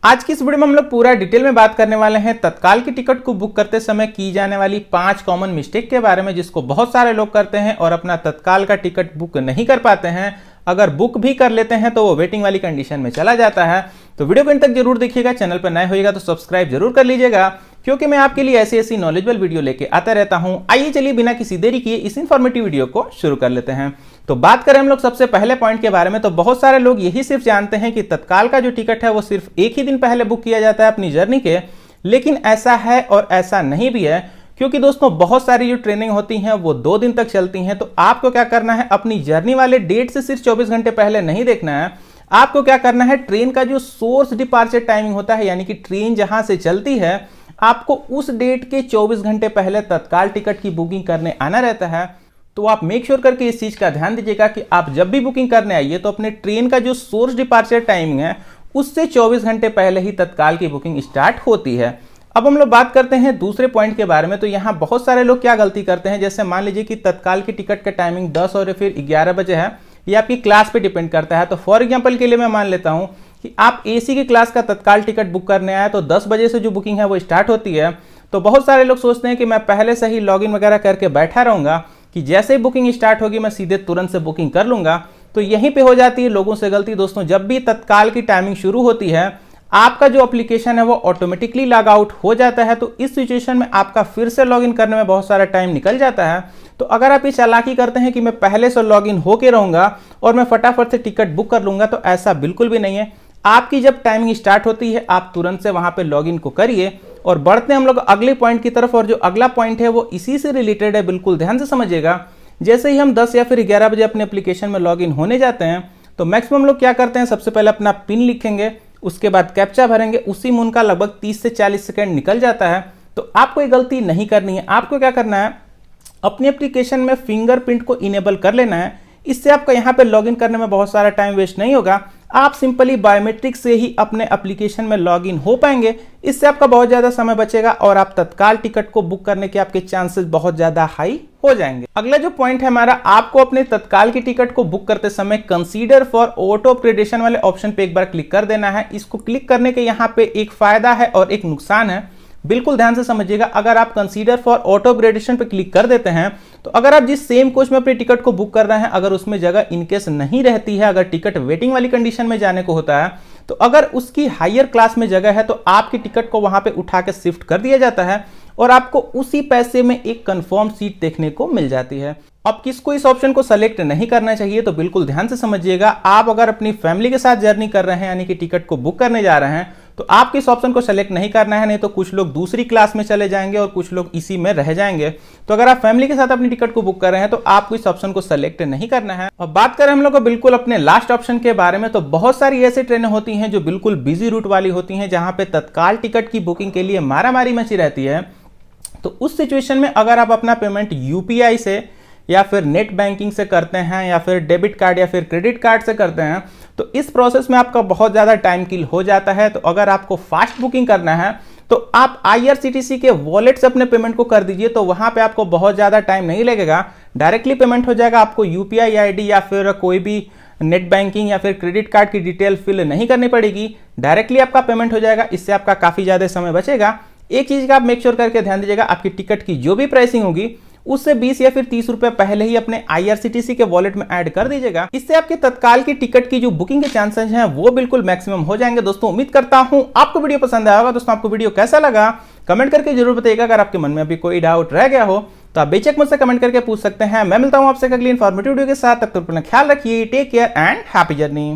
आज की इस वीडियो में हम लोग पूरा डिटेल में बात करने वाले हैं तत्काल की टिकट को बुक करते समय की जाने वाली 5 कॉमन मिस्टेक के बारे में, जिसको बहुत सारे लोग करते हैं और अपना तत्काल का टिकट बुक नहीं कर पाते हैं। अगर बुक भी कर लेते हैं तो वो वेटिंग वाली कंडीशन में चला जाता है। तो वीडियो को अंत तक जरूर देखिएगा। चैनल पर नए होइएगा तो सब्सक्राइब जरूर कर लीजिएगा, क्योंकि मैं आपके लिए ऐसी नॉलेजेबल वीडियो लेके आता रहता हूं। आइए चलिए बिना किसी देरी किए इस इन्फॉर्मेटिव वीडियो को शुरू कर लेते हैं। तो बात करें हम लोग सबसे पहले पॉइंट के बारे में, तो बहुत सारे लोग यही सिर्फ जानते हैं कि तत्काल का जो टिकट है वो सिर्फ एक ही दिन पहले बुक किया जाता है अपनी जर्नी के। लेकिन ऐसा है और ऐसा नहीं भी है, क्योंकि दोस्तों बहुत सारी जो ट्रेनिंग होती हैं वो 2 दिन तक चलती हैं। तो आपको क्या करना है, अपनी जर्नी वाले डेट से सिर्फ 24 घंटे पहले नहीं देखना है। आपको क्या करना है, ट्रेन का जो सोर्स डिपार्चर टाइमिंग होता है, यानी कि ट्रेन जहां से चलती है, आपको उस डेट के 24 घंटे पहले तत्काल टिकट की बुकिंग करने आना रहता है। तो आप मेक श्योर करके इस चीज का ध्यान दीजिएगा कि आप जब भी बुकिंग करने आइए तो अपने ट्रेन का जो सोर्स डिपार्चर टाइमिंग है उससे 24 घंटे पहले ही तत्काल की बुकिंग स्टार्ट होती है। अब हम लोग बात करते हैं दूसरे पॉइंट के बारे में। तो यहाँ बहुत सारे लोग क्या गलती करते हैं, जैसे मान लीजिए कि तत्काल की टिकट का टाइमिंग 10 और फिर 11 बजे है। ये आपकी क्लास पे डिपेंड करता है। तो फॉर एग्जांपल के लिए मैं मान लेता हूँ कि आप एसी की क्लास का तत्काल टिकट बुक करने आए, तो 10 बजे से जो बुकिंग है वो स्टार्ट होती है। तो बहुत सारे लोग सोचते हैं कि मैं पहले से ही लॉगिन वगैरह करके बैठा रहूंगा कि जैसे ही बुकिंग स्टार्ट होगी मैं सीधे तुरंत से बुकिंग कर लूंगा। तो यहीं पे हो जाती है लोगों से गलती। दोस्तों, जब भी तत्काल की टाइमिंग शुरू होती है, आपका जो एप्लीकेशन है वो ऑटोमेटिकली लॉग आउट हो जाता है। तो इस सिचुएशन में आपका फिर से लॉगिन करने में बहुत सारा टाइम निकल जाता है। तो अगर आप ये चालाकी करते हैं कि मैं पहले से लॉगिन होके रहूंगा और मैं फटाफट से टिकट बुक कर लूंगा, तो ऐसा बिल्कुल भी नहीं है। आपकी जब टाइमिंग स्टार्ट होती है आप तुरंत से वहां पे लॉगिन को करिए। और बढ़ते हैं हम लोग अगले पॉइंट की तरफ, और जो अगला पॉइंट है वो इसी से रिलेटेड है। बिल्कुल ध्यान से समझिएगा। जैसे ही हम 10 या फिर 11 बजे अपने एप्लीकेशन में लॉगिन होने जाते हैं, तो मैक्सिमम लोग क्या करते हैं, सबसे पहले अपना पिन लिखेंगे, उसके बाद कैप्चा भरेंगे। उसी में उनका लगभग 30 से 40 सेकंड निकल जाता है। तो आपको ये गलती नहीं करनी है। आपको क्या करना है, अपनी एप्लीकेशन में फिंगरप्रिंट को इनेबल कर लेना है। इससे आपका यहाँ पे लॉगिन करने में बहुत सारा टाइम वेस्ट नहीं होगा। आप सिंपली बायोमेट्रिक से ही अपने एप्लीकेशन में लॉगिन हो पाएंगे। इससे आपका बहुत ज्यादा समय बचेगा और आप तत्काल टिकट को बुक करने के आपके चांसेस बहुत ज्यादा हाई हो जाएंगे। अगला जो पॉइंट है हमारा, आपको अपने तत्काल की टिकट को बुक करते समय कंसीडर फॉर ऑटो अपग्रेडेशन वाले ऑप्शन पे एक बार क्लिक कर देना है। इसको क्लिक करने के यहाँ पे एक फायदा है और एक नुकसान है। बिल्कुल ध्यान से समझिएगा। अगर आप कंसीडर फॉर ऑटो अपग्रेडेशन पे क्लिक कर देते हैं, तो अगर आप जिस सेम कोच में अपनी टिकट को बुक कर रहे हैं, अगर उसमें जगह इनकेस नहीं रहती है, अगर टिकट वेटिंग वाली कंडीशन में जाने को होता है, तो अगर उसकी हायर क्लास में जगह है तो आपकी टिकट को वहां पे उठा के शिफ्ट कर दिया जाता है और आपको उसी पैसे में एक कंफर्म सीट देखने को मिल जाती है। अब किसको इस ऑप्शन को सेलेक्ट नहीं करना चाहिए, तो बिल्कुल ध्यान से समझिएगा। आप अगर अपनी फैमिली के साथ जर्नी कर रहे हैं, यानी कि टिकट को बुक करने जा रहे हैं, तो आपको इस ऑप्शन को सेलेक्ट नहीं करना है। नहीं तो कुछ लोग दूसरी क्लास में चले जाएंगे और कुछ लोग इसी में रह जाएंगे। तो अगर आप फैमिली के साथ अपनी टिकट को बुक कर रहे हैं तो आपको इस ऑप्शन को सेलेक्ट नहीं करना है। और बात करें हम लोग को बिल्कुल अपने लास्ट ऑप्शन के बारे में, तो बहुत सारी ऐसी ट्रेनें होती हैं जो बिल्कुल बिजी रूट वाली होती हैं, जहां पे तत्काल टिकट की बुकिंग के लिए मारामारी मची रहती है। तो उस सिचुएशन में अगर आप अपना पेमेंट यूपीआई से या फिर नेट बैंकिंग से करते हैं या फिर डेबिट कार्ड या फिर क्रेडिट कार्ड से करते हैं, तो इस प्रोसेस में आपका बहुत ज़्यादा टाइम किल हो जाता है। तो अगर आपको फास्ट बुकिंग करना है तो आप आईआरसीटीसी के वॉलेट से अपने पेमेंट को कर दीजिए। तो वहां पे आपको बहुत ज़्यादा टाइम नहीं लगेगा, डायरेक्टली पेमेंट हो जाएगा। आपको यूपीआई आईडी या फिर कोई भी नेट बैंकिंग या फिर क्रेडिट कार्ड की डिटेल फिल नहीं करनी पड़ेगी, डायरेक्टली आपका पेमेंट हो जाएगा। इससे आपका काफ़ी ज़्यादा समय बचेगा। एक चीज़ का आप मेक श्योर करके ध्यान दीजिएगा, आपकी टिकट की जो भी प्राइसिंग होगी उससे 20 या फिर 30 रुपए पहले ही अपने आईआरसीटीसी के वॉलेट में ऐड कर दीजिएगा। इससे आपके तत्काल की टिकट की जो बुकिंग के चांसेस हैं वो बिल्कुल मैक्सिमम हो जाएंगे। दोस्तों, उम्मीद करता हूं आपको वीडियो पसंद आया होगा। दोस्तों, आपको वीडियो कैसा लगा कमेंट करके जरूर बताइएगा। अगर आपके मन में अभी कोई डाउट रह गया हो तो आप बेशक मुझसे कमेंट करके पूछ सकते हैं। मैं मिलता हूं आपसे अगली इन्फॉर्मेटिव वीडियो के साथ। तब तक अपना ख्याल रखिए। Take care and happy journey.